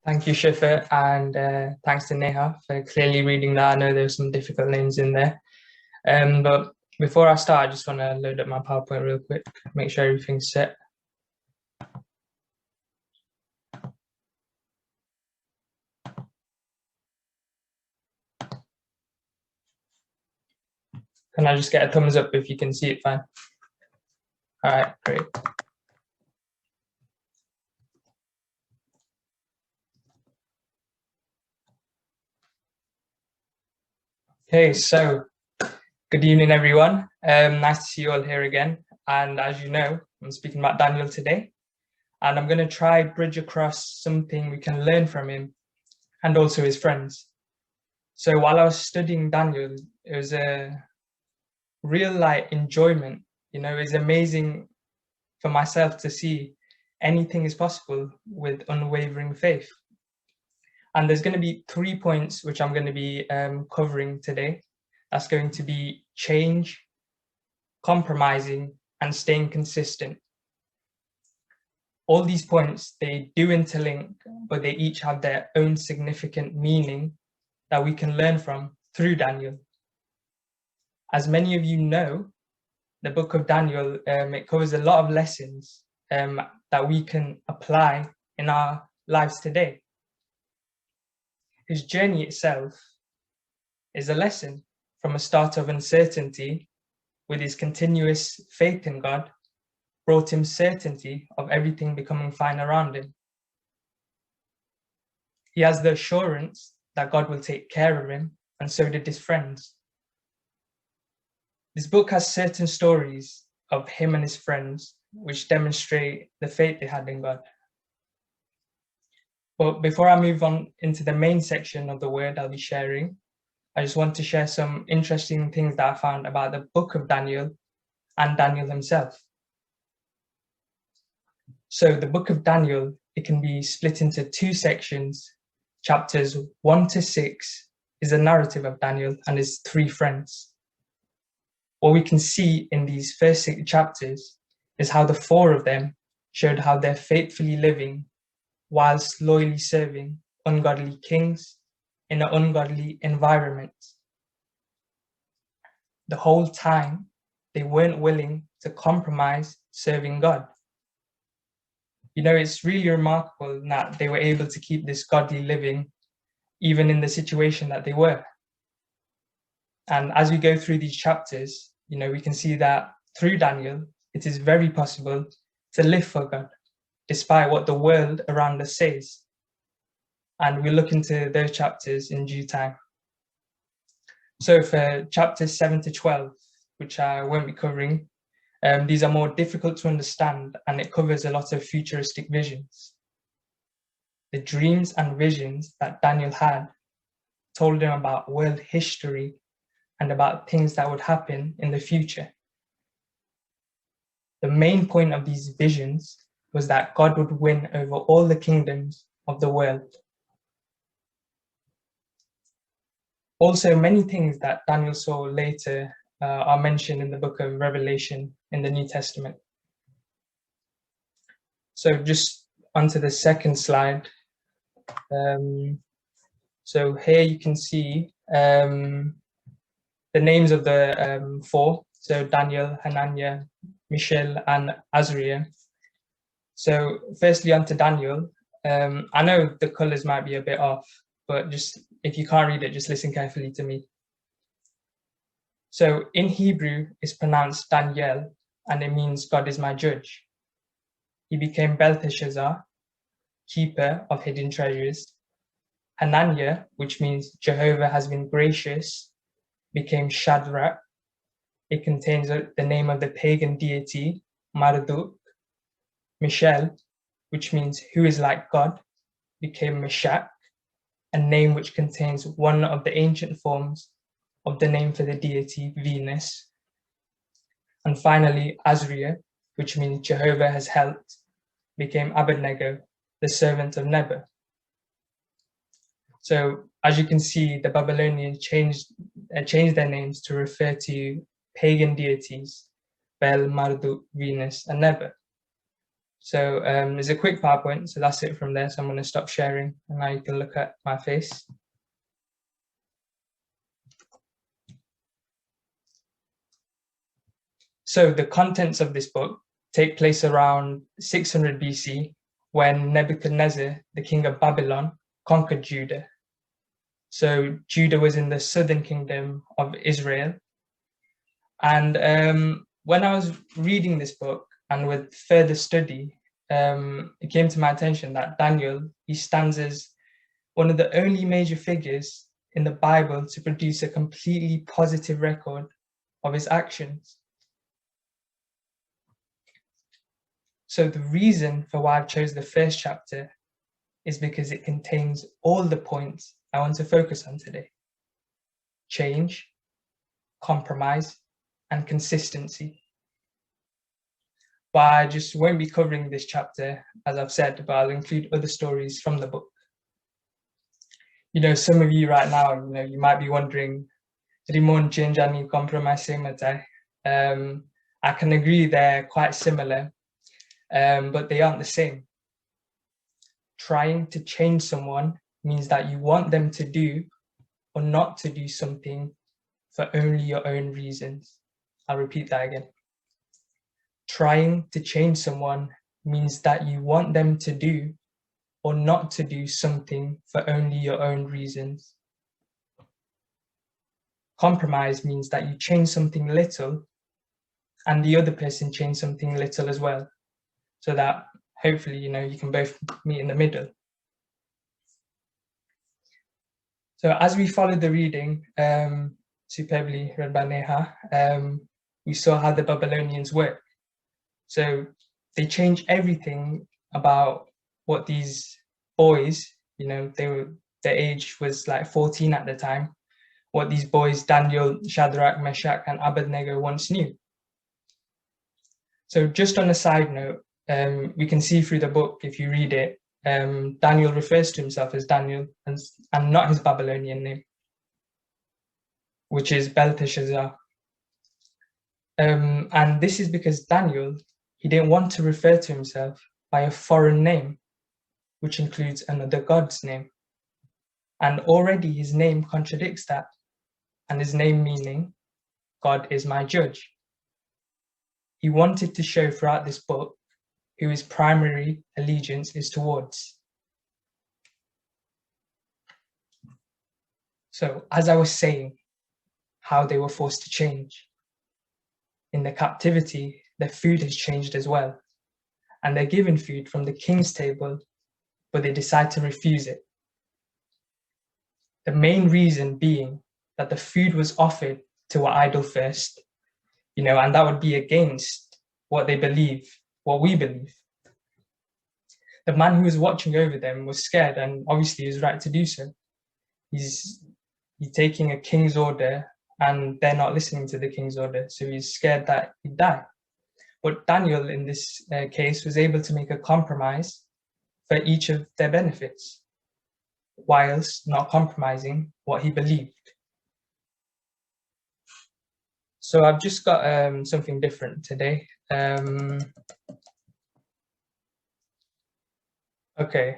Thank you, Shifa, and thanks to Neha for clearly reading that. I know there's some difficult names in there. But before I start, I just want to load up my PowerPoint real quick, make sure everything's set. Can I just get a thumbs up if you can see it fine? All right, great. Okay, so good evening, everyone. Nice to see you all here again. And as you know, I'm speaking about Daniel today, and I'm going to try bridge across something we can learn from him and also his friends. So while I was studying Daniel, it was a real enjoyment. It's amazing for myself to see anything is possible with unwavering faith. And there's going to be 3 points which I'm going to be covering today. That's going to be change, compromising, and staying consistent. All these points, they do interlink, but they each have their own significant meaning that we can learn from through Daniel. As many of you know, the book of Daniel, it covers a lot of lessons that we can apply in our lives today. His journey itself is a lesson from a start of uncertainty, with his continuous faith in God brought him certainty of everything becoming fine around him. He has the assurance that God will take care of him, and so did his friends. This book has certain stories of him and his friends which demonstrate the faith they had in God. But before I move on into the main section of the word I'll be sharing, I just want to share some interesting things that I found about the book of Daniel and Daniel himself. So the book of Daniel, it can be split into 2 sections. Chapters 1 to 6 is a narrative of Daniel and his 3 friends. What we can see in these first 6 chapters is how the 4 of them showed how they're faithfully living whilst loyally serving ungodly kings in an ungodly environment. The whole time, they weren't willing to compromise serving God. It's really remarkable that they were able to keep this godly living even in the situation that they were. And as we go through these chapters, we can see that through Daniel, it is very possible to live for God, despite what the world around us says. And we'll look into those chapters in due time. So for chapters 7 to 12, which I won't be covering, these are more difficult to understand, and it covers a lot of futuristic visions. The dreams and visions that Daniel had told him about world history and about things that would happen in the future. The main point of these visions was that God would win over all the kingdoms of the world. Also, many things that Daniel saw later are mentioned in the book of Revelation in the New Testament. So just onto the second slide. So here you can see the names of the 4. So Daniel, Hananiah, Mishael, and Azariah. So firstly onto Daniel. I know the colors might be a bit off, but just if you can't read it, just listen carefully to me. So in Hebrew, it's pronounced Daniel, and it means God is my judge. He became Belteshazzar, keeper of hidden treasures. Hananiah, which means Jehovah has been gracious, became Shadrach. It contains the name of the pagan deity, Marduk. Mishael, which means who is like God, became Meshach, a name which contains one of the ancient forms of the name for the deity, Venus. And finally, Azariah, which means Jehovah has helped, became Abednego, the servant of Nebuchadnezzar. So as you can see, the Babylonians changed their names to refer to pagan deities, Bel, Marduk, Venus, and Nebuchadnezzar. So there's a quick PowerPoint, so that's it from there. So I'm going to stop sharing, and now you can look at my face. So the contents of this book take place around 600 BC, when Nebuchadnezzar, the king of Babylon, conquered Judah. So Judah was in the southern kingdom of Israel. And when I was reading this book and with further study, it came to my attention that Daniel, he stands as one of the only major figures in the Bible to produce a completely positive record of his actions. So the reason for why I've chose the first chapter is because it contains all the points I want to focus on today: change, compromise, and consistency. But I just won't be covering this chapter, as I've said, but I'll include other stories from the book. You know, some of you right now, you might be wondering, Rimmon, change and compromise, I can agree they're quite similar, but they aren't the same. Trying to change someone means that you want them to do or not to do something for only your own reasons. I'll repeat that again. Trying to change someone means that you want them to do or not to do something for only your own reasons. Compromise means that you change something little and the other person change something little as well, so that hopefully, you can both meet in the middle. So as we followed the reading, superbly read by Neha, we saw how the Babylonians work. So they change everything about what these boys, their age was like 14 at the time, what these boys, Daniel, Shadrach, Meshach, and Abednego, once knew. So just on a side note, we can see through the book, if you read it, Daniel refers to himself as Daniel and not his Babylonian name, which is Belteshazzar. And this is because Daniel, he didn't want to refer to himself by a foreign name, which includes another god's name. And already his name contradicts that, and his name meaning, God is my judge. He wanted to show throughout this book who his primary allegiance is towards. So as I was saying, how they were forced to change. In the captivity, their food has changed as well, and they're given food from the king's table, but they decide to refuse it. The main reason being that the food was offered to an idol first, and that would be against what they believe, what we believe. The man who was watching over them was scared, and obviously he was right to do so. He's taking a king's order, and they're not listening to the king's order, so he's scared that he'd die. But Daniel, in this case, was able to make a compromise for each of their benefits, whilst not compromising what he believed. So I've just got something different today. Okay,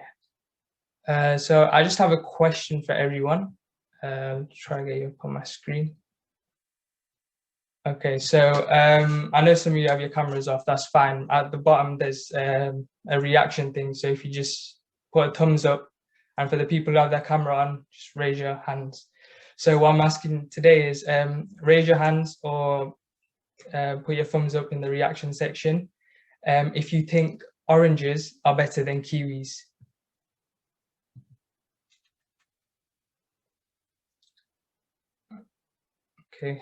so I just have a question for everyone. Try to get you up on my screen. Okay, so I know some of you have your cameras off, that's fine. At the bottom, there's a reaction thing. So if you just put a thumbs up, and for the people who have their camera on, just raise your hands. So what I'm asking today is raise your hands or put your thumbs up in the reaction section if you think oranges are better than kiwis. Okay.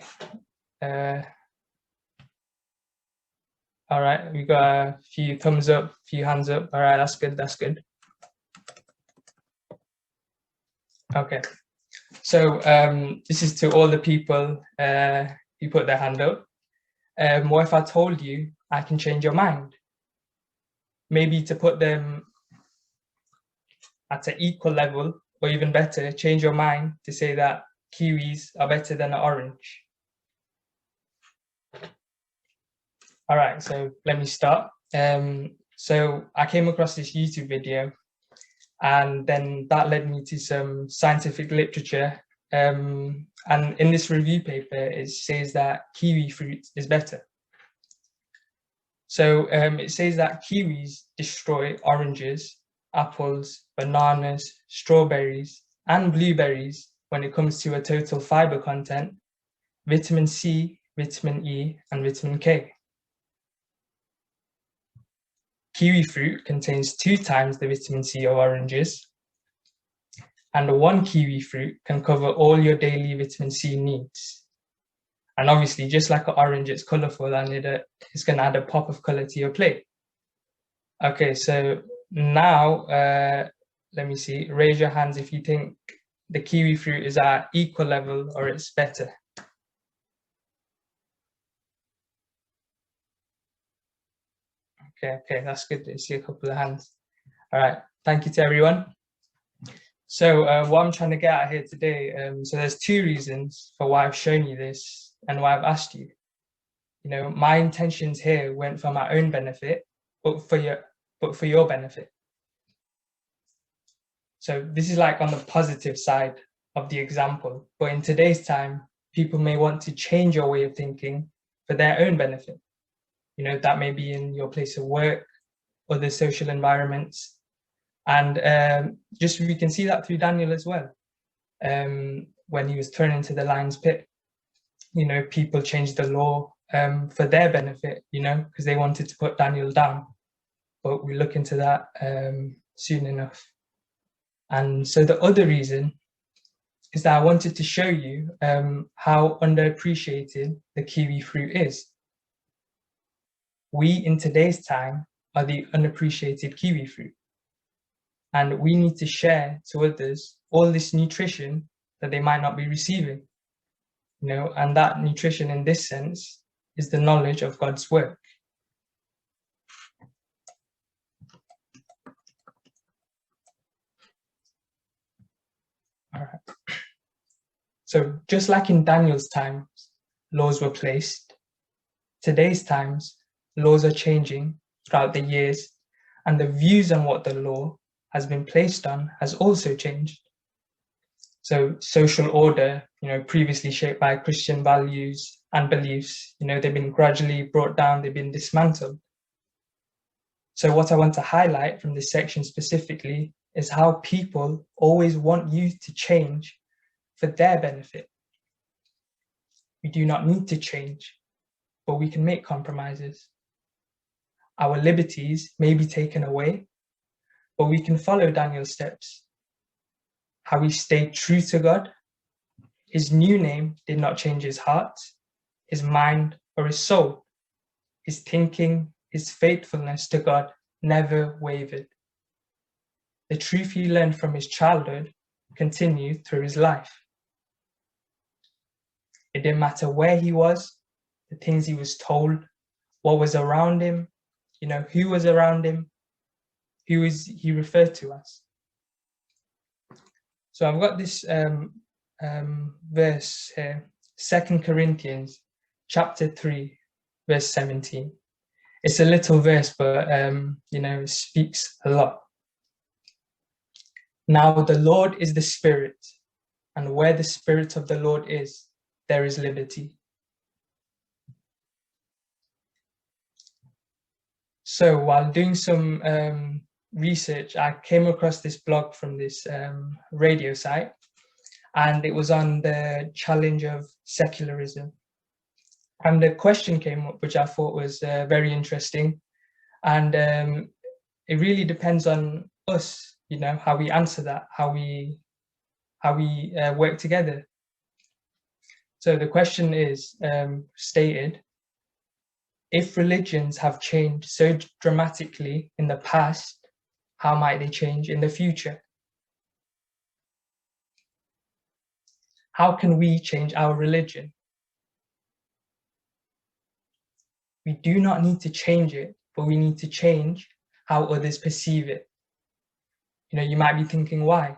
All right, we got a few thumbs up, a few hands up. All right, that's good, that's good. Okay, so this is to all the people who put their hand up. What if I told you I can change your mind? Maybe to put them at an equal level, or even better, change your mind to say that kiwis are better than an orange. All right, so let me start. So I came across this YouTube video, and then that led me to some scientific literature. And in this review paper, it says that kiwi fruit is better. So it says that kiwis destroy oranges, apples, bananas, strawberries, and blueberries when it comes to a total fiber content, vitamin C, vitamin E, and vitamin K. Kiwi fruit contains 2 times the vitamin C of oranges, and one kiwi fruit can cover all your daily vitamin C needs. And obviously, just like an orange, it's colorful and it's going to add a pop of color to your plate. Okay, so now let me see. Raise your hands if you think the kiwi fruit is at equal level or it's better. Okay, that's good to see a couple of hands. All right, thank you to everyone. So what I'm trying to get at here today, so there's 2 reasons for why I've shown you this and why I've asked you. You know, my intentions here weren't for my own benefit, but for your benefit. So this is like on the positive side of the example, but in today's time, people may want to change your way of thinking for their own benefit. You know, that may be in your place of work, other social environments. And just we can see that through Daniel as well. When he was thrown into the lion's pit, you know, people changed the law for their benefit, you know, because they wanted to put Daniel down. But we'll look into that soon enough. And so the other reason is that I wanted to show you how underappreciated the kiwi fruit is. We, in today's time, are the unappreciated kiwi fruit. And we need to share to others all this nutrition that they might not be receiving. You know, and that nutrition in this sense is the knowledge of God's work. All right. So just like in Daniel's times, laws were placed, today's times, laws are changing throughout the years, and the views on what the law has been placed on has also changed. So social order, you know, previously shaped by Christian values and beliefs, you know, they've been gradually brought down, they've been dismantled. So what I want to highlight from this section specifically is how people always want you to change for their benefit. We do not need to change, but we can make compromises. Our liberties may be taken away, but we can follow Daniel's steps. How he stayed true to God. His new name did not change his heart, his mind, or his soul. His thinking, his faithfulness to God never wavered. The truth he learned from his childhood continued through his life. It didn't matter where he was, the things he was told, what was around him, you know, who was around him, who is he referred to as. So I've got this verse here, 2 Corinthians chapter 3, verse 17. It's a little verse, but you know, it speaks a lot. Now the Lord is the Spirit, and where the Spirit of the Lord is, there is liberty. So while doing some research, I came across this blog from this radio site, and it was on the challenge of secularism. And the question came up, which I thought was very interesting. And it really depends on us, you know, how we answer that, how we work together. So the question is stated, if religions have changed so dramatically in the past, how might they change in the future? How can we change our religion? We do not need to change it, but we need to change how others perceive it. You know, you might be thinking, why?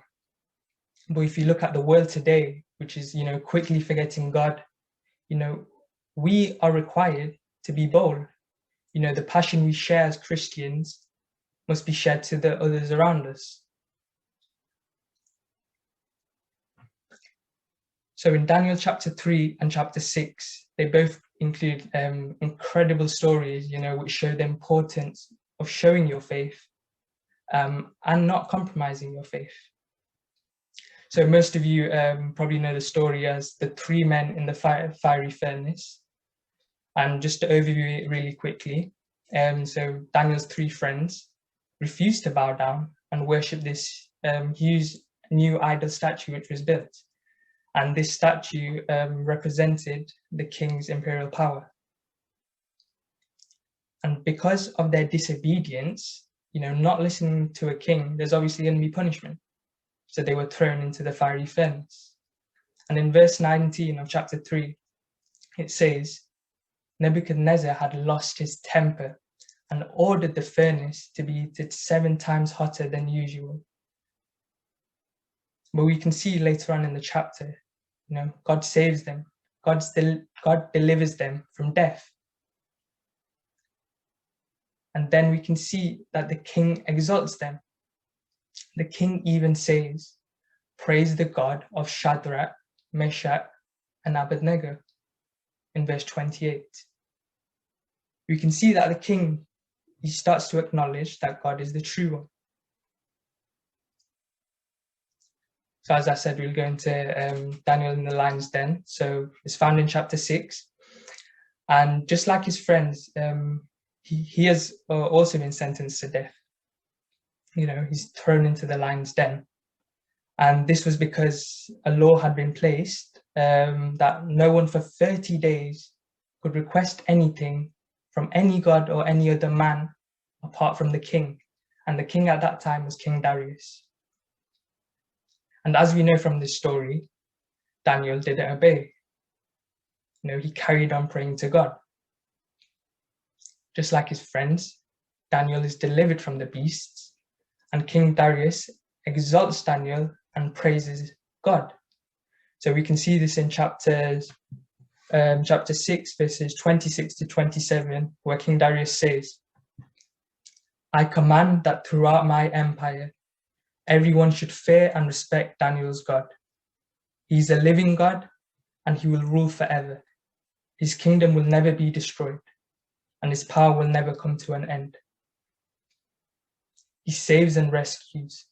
But if you look at the world today, which is, you know, quickly forgetting God, you know, we are required to be bold. You know, the passion we share as Christians must be shed to the others around us. So in Daniel chapter 3 and chapter 6, they both include incredible stories, which show the importance of showing your faith and not compromising your faith. So most of you probably know the story as the 3 men in the fiery furnace. And just to overview it really quickly, so Daniel's 3 friends refused to bow down and worship this huge new idol statue which was built. And this statue represented the king's imperial power. And because of their disobedience, not listening to a king, there's obviously going to be punishment. So they were thrown into the fiery furnace. And in verse 19 of chapter 3, it says, Nebuchadnezzar had lost his temper and ordered the furnace to be 7 times hotter than usual. But we can see later on in the chapter, God saves them. God delivers them from death. And then we can see that the king exalts them. The king even says, praise the God of Shadrach, Meshach, and Abednego in verse 28. We can see that the king, he starts to acknowledge that God is the true one. So as I said, we'll go into Daniel in the lion's den. So it's found in chapter 6. And just like his friends, he has also been sentenced to death. He's thrown into the lion's den. And this was because a law had been placed that no one for 30 days could request anything from any god or any other man apart from the king. And the king at that time was King Darius. And as we know from this story, Daniel didn't obey. He carried on praying to God. Just like his friends, Daniel is delivered from the beasts, and King Darius exalts Daniel and praises God. So we can see this in chapter 6, verses 26 to 27, where King Darius says, I command that throughout my empire, everyone should fear and respect Daniel's God. He's a living God, and he will rule forever. His kingdom will never be destroyed, and his power will never come to an end. He saves and rescues.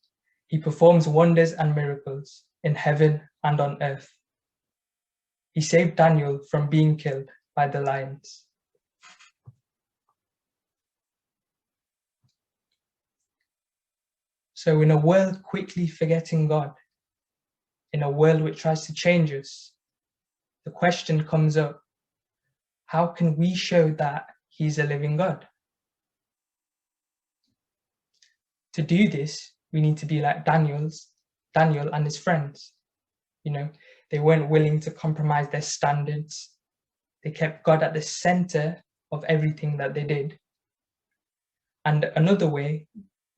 He performs wonders and miracles in heaven and on earth. He saved Daniel from being killed by the lions. So in a world quickly forgetting God, in a world which tries to change us, the question comes up, how can we show that he's a living God? To do this, we need to be like Daniel and his friends. They weren't willing to compromise their standards. They kept God at the center of everything that they did. And another way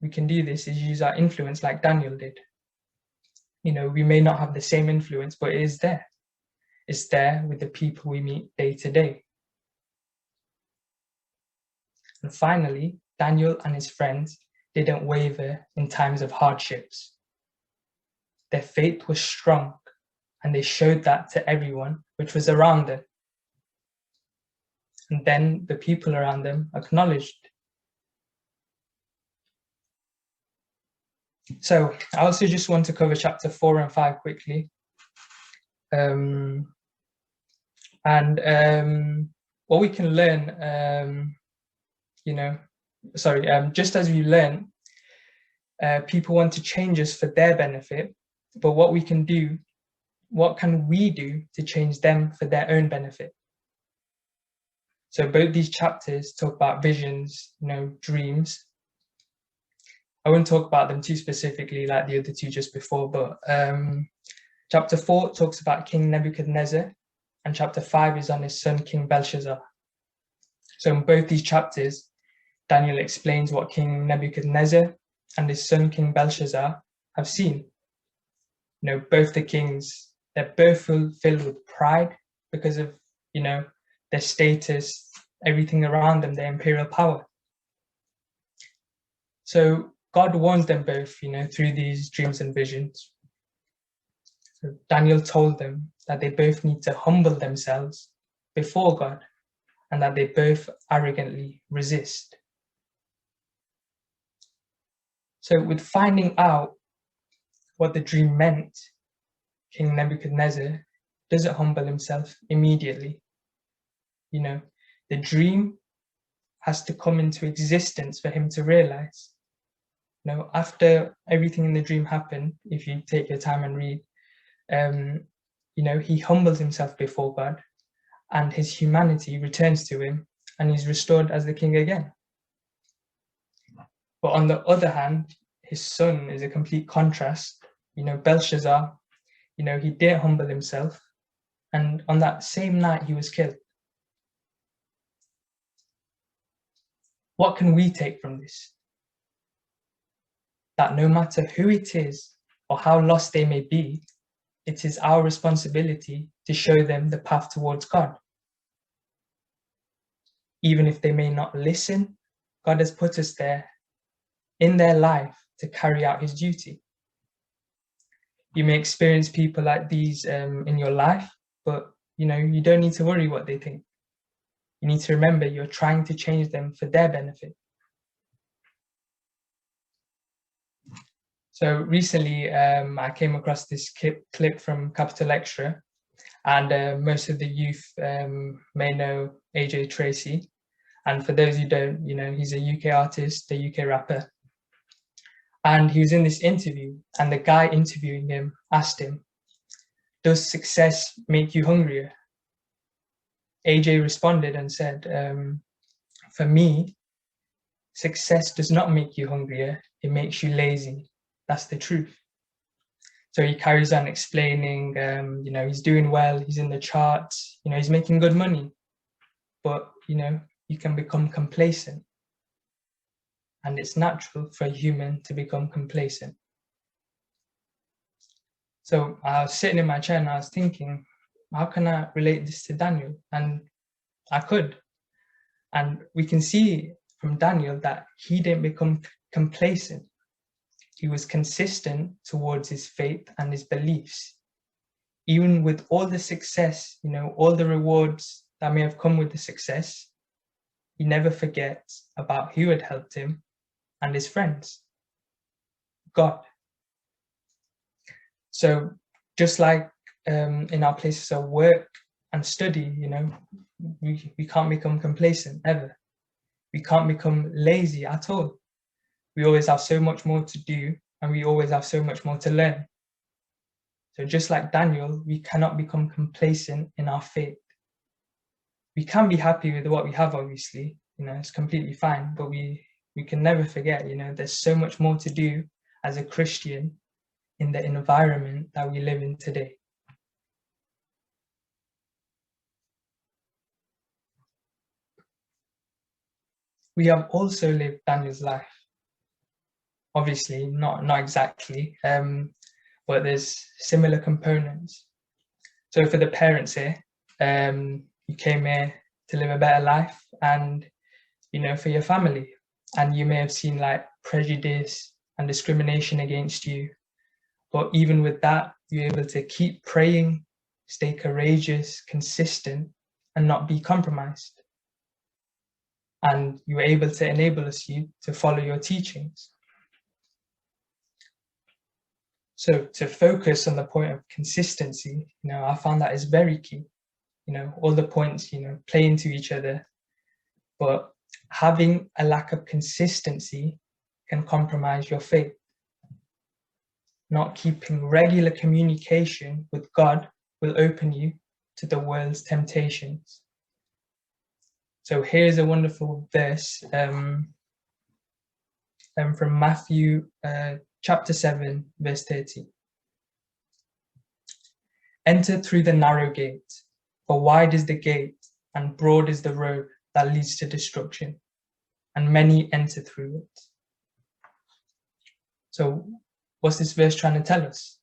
we can do this is use our influence like Daniel did. We may not have the same influence, but it is there. It's there with the people we meet day to day. And finally, Daniel and his friends didn't waver in times of hardships. Their faith was strong, and they showed that to everyone which was around them. And then the people around them acknowledged. So I also just want to cover chapter 4 and 5 quickly. What we can learn, just as we learn, people want to change us for their benefit, but what can we do to change them for their own benefit? So both these chapters talk about visions, dreams. I won't talk about them too specifically like the other two just before, but chapter 4 talks about King Nebuchadnezzar, and chapter 5 is on his son, King Belshazzar. So in both these chapters, Daniel explains what King Nebuchadnezzar and his son, King Belshazzar, have seen. Both the kings, they're both filled with pride because of, their status, everything around them, their imperial power. So God warned them both, through these dreams and visions. So Daniel told them that they both need to humble themselves before God and that they both arrogantly resist. So with finding out what the dream meant, King Nebuchadnezzar doesn't humble himself immediately. The dream has to come into existence for him to realize. After everything in the dream happened, if you take your time and read, he humbles himself before God and his humanity returns to him and he's restored as the king again. But on the other hand, his son is a complete contrast. Belshazzar, he didn't humble himself, and on that same night he was killed. What can we take from this? That no matter who it is or how lost they may be, it is our responsibility to show them the path towards God. Even if they may not listen, God has put us there in their life to carry out his duty. You may experience people like these in your life, but you don't need to worry what they think. You need to remember you're trying to change them for their benefit. So recently, I came across this clip from Capital Extra, and most of the youth may know AJ Tracy. And for those who don't, he's a UK artist, a UK rapper. And he was in this interview, and the guy interviewing him asked him, "Does success make you hungrier?" AJ responded and said, "For me, success does not make you hungrier, it makes you lazy. That's the truth." So he carries on explaining, he's doing well, he's in the charts, he's making good money, but, you can become complacent. And it's natural for a human to become complacent. So I was sitting in my chair and I was thinking, how can I relate this to Daniel? And I could. And we can see from Daniel that he didn't become complacent. He was consistent towards his faith and his beliefs. Even with all the success, all the rewards that may have come with the success, he never forgets about who had helped him and his friends, God. So just like in our places of work and study, we can't become complacent ever. We can't become lazy at all. We always have so much more to do and we always have so much more to learn. So just like Daniel, we cannot become complacent in our faith. We can be happy with what we have, obviously, it's completely fine, but we can never forget, there's so much more to do as a Christian in the environment that we live in today. We have also lived Daniel's life. Obviously, not exactly, but there's similar components. So for the parents here, you came here to live a better life and, for your family. And you may have seen like prejudice and discrimination against you. But even with that, you're able to keep praying, stay courageous, consistent, and not be compromised. And you were able to enable you to follow your teachings. So to focus on the point of consistency, I found that is very key. All the points, play into each other, but having a lack of consistency can compromise your faith. Not keeping regular communication with God will open you to the world's temptations. So here's a wonderful verse from Matthew chapter 7, verse 30. "Enter through the narrow gate, for wide is the gate and broad is the road that leads to destruction, and many enter through it." So what's this verse trying to tell us?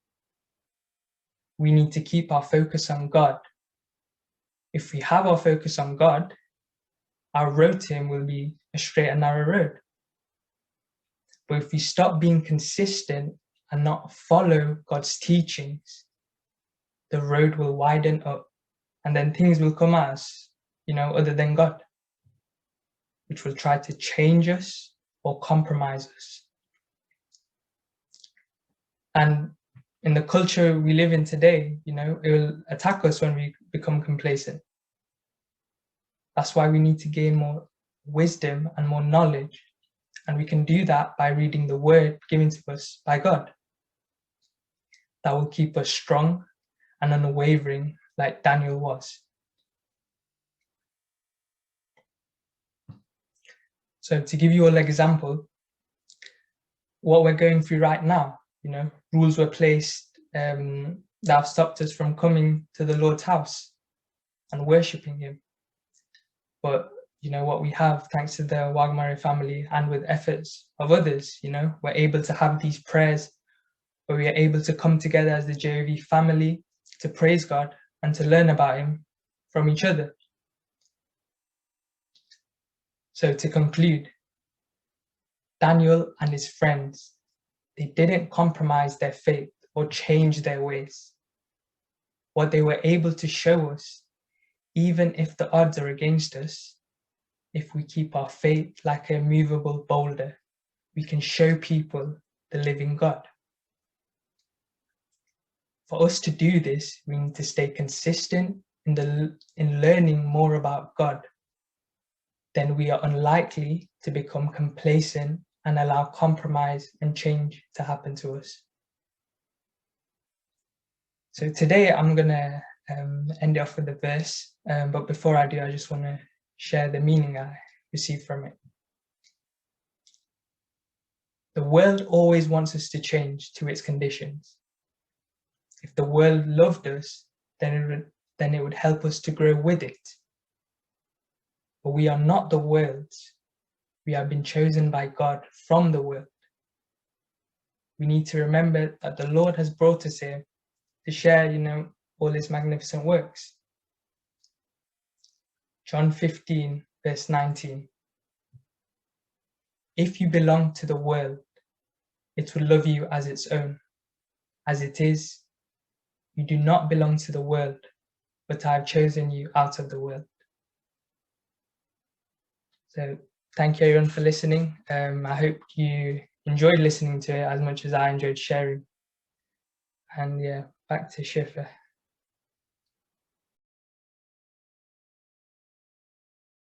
We need to keep our focus on God. If we have our focus on God, our road to him will be a straight and narrow road. But if we stop being consistent and not follow God's teachings, the road will widen up, and then things will come at us, other than God, which will try to change us or compromise us. And in the culture we live in today, it will attack us when we become complacent. That's why we need to gain more wisdom and more knowledge. And we can do that by reading the word given to us by God. That will keep us strong and unwavering, like Daniel was. So to give you an example, what we're going through right now, rules were placed that have stopped us from coming to the Lord's house and worshipping him. But what we have, thanks to the Wagmare family and with efforts of others, we're able to have these prayers where we are able to come together as the JOV family to praise God and to learn about him from each other. So to conclude, Daniel and his friends, they didn't compromise their faith or change their ways. What they were able to show us, even if the odds are against us, if we keep our faith like a immovable boulder, we can show people the living God. For us to do this, we need to stay consistent in learning more about God. Then we are unlikely to become complacent and allow compromise and change to happen to us. So today I'm going to end it off with a verse, but before I do, I just want to share the meaning I received from it. The world always wants us to change to its conditions. If the world loved us, then it would help us to grow with it. But we are not the world. We have been chosen by God from the world. We need to remember that the Lord has brought us here to share, all his magnificent works. John 15, verse 19. If you belong to the world, it will love you as its own. As it is, you do not belong to the world, but I have chosen you out of the world. So thank you everyone for listening. I hope you enjoyed listening to it as much as I enjoyed sharing. And yeah, back to Shifa.